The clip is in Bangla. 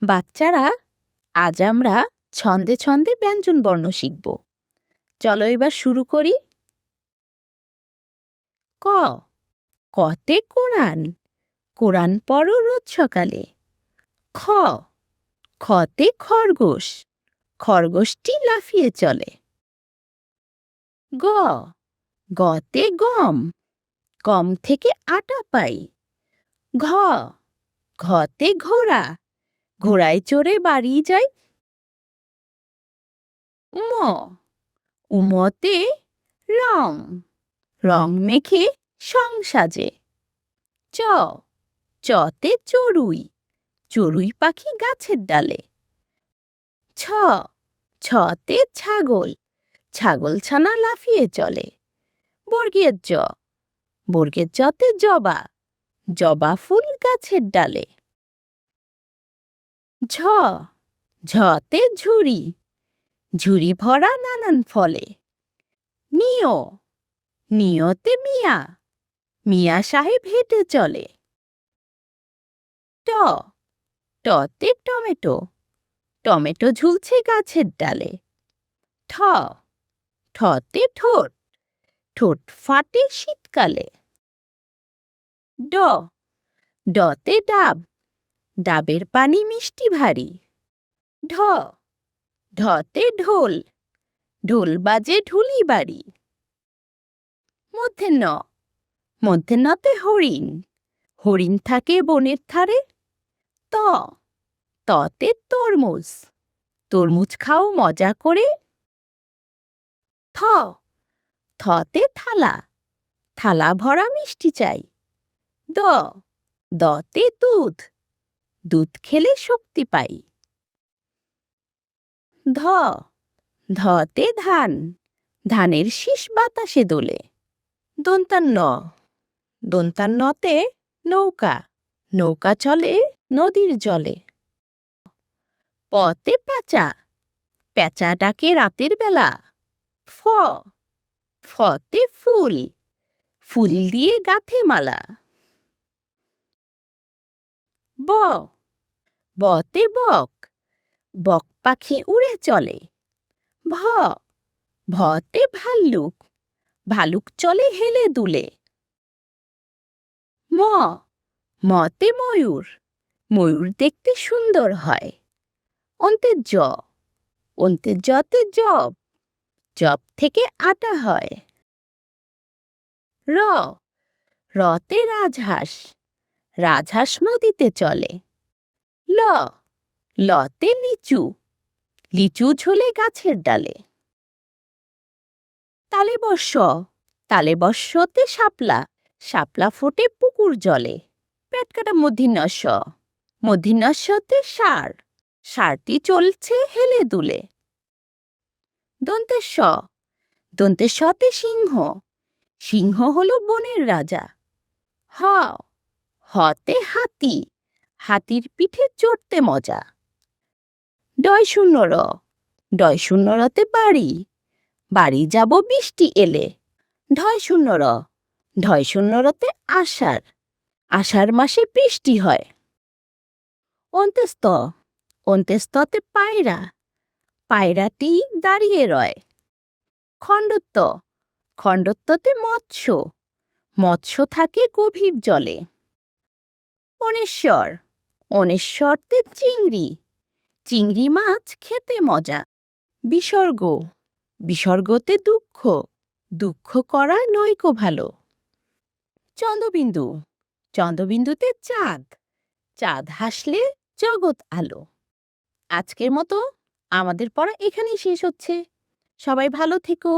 বাচ্চারা, আজ আমরা ছন্দে ছন্দে ব্যঞ্জনবর্ণ শিখব। চলো এবার শুরু করি। ক, কতে কোরআন। কোরআন পড়ো রোজ সকালে। খ, খতে খরগোশ। খরগোশটি লাফিয়ে চলে। গ, গতে গম। গম থেকে আটা পাই। ঘ, ঘতে ঘোড়া। ঘোড়ায় চড়ে বাড়ি যায়। ম, উমতে রং। রং মেখে সং সাজে। চ, চতে চড়ুই। চড়ুই পাখি গাছের ডালে। ছ, ছতে ছাগল। ছাগল ছানা লাফিয়ে চলে। বর্গের জ, বর্গের জতে জবা। জবা ফুল গাছের ডালে। ঝ, ঝতে ঝুড়ি। ঝুড়ি ভরা নানান ফলে। নিয়, নিয়তে মিয়া। মিয়া সাহেব হেঁটে চলে। ট, টতে টমেটো। টমেটো ঝুলছে গাছের ডালে। ঠ, ঠতে ঠোঁট। ঠোঁট ফাটে শীতকালে। ড, ডতে ডাব। ডাবের পানি মিষ্টি ভারী। ঢ, ঢতে ঢোল। ঢোল বাজে ঢুলি বাড়ি। মধ্যে ন, মধ্যে নতে হরিণ। হরিণ থাকে বনের ধারে। ত, ততে তরমুজ। তরমুজ খাও মজা করে। থ, থতে থালা। থালা ভরা মিষ্টি চাই। দ, দতে দুধ। দুধ খেলে শক্তি পাই। ধ, ধতে ধান। ধানের শীষ বাতাসে দোলে। দন্তান্ন, দন্তান্নতে নৌকা। নৌকা চলে নদীর জলে। পতে পেঁচা। পেঁচা ডাকে রাতের বেলা। ফ, ফতে ফুল। ফুল দিয়ে গাঁথে মালা। ব, বতে বক। বক পাখি উড়ে চলে। ভ, ভতে ভাল্লুক। ভালুক চলে হেলে দুলে। ম, মতে ময়ূর। ময়ূর দেখতে সুন্দর হয়। অন্তের জ, অন্তের জতে জব। জব থেকে আটা হয়। র, রতে রাজহাঁস। রাজহাঁস নদীতে চলে। ল, লতে লিচু। লিচু ঝোলে গাছের ডালে। তালে বর্ষ, তালে বর্ষতে শাপলা। শাপলা ফোটে পুকুর জলে। পেট কাটা মূর্ধন্য ষ, মূর্ধন্য ষতে ষাঁড়। ষাঁড়টি চলছে হেলে দুলে। দন্তের স, দন্তের সতে সিংহ। সিংহ হলো বনের রাজা। হ, হতে হাতি। হাতির পিঠে চড়তে মজা। ডয় শূন্য র, ডয় শূন্য রতে বাড়ি। বাড়ি যাব বৃষ্টি এলে। ঢয় শূন্য র, ঢয় শূন্য রতে আষাঢ়। আষাঢ় মাসে বৃষ্টি হয়। অন্ত্যস্ত, অন্ত্যস্ততে পায়রা। পায়রাটি দাঁড়িয়ে রয়। খণ্ডত্ব, খণ্ডত্বতে মৎস্য। মৎস্য থাকে গভীর জলে। অনেশ্বর, অনেশ্বরতে চিংড়ি। চিংড়ি মাছ খেতে মজা। বিসর্গ, বিসর্গতে দুঃখ। দুঃখ করা নয়কো ভালো। চন্দ্রবিন্দু, চন্দ্রবিন্দুতে চাঁদ। চাঁদ হাসলে জগৎ আলো। আজকের মতো আমাদের পড়া এখানেই শেষ হচ্ছে। সবাই ভালো থেকো।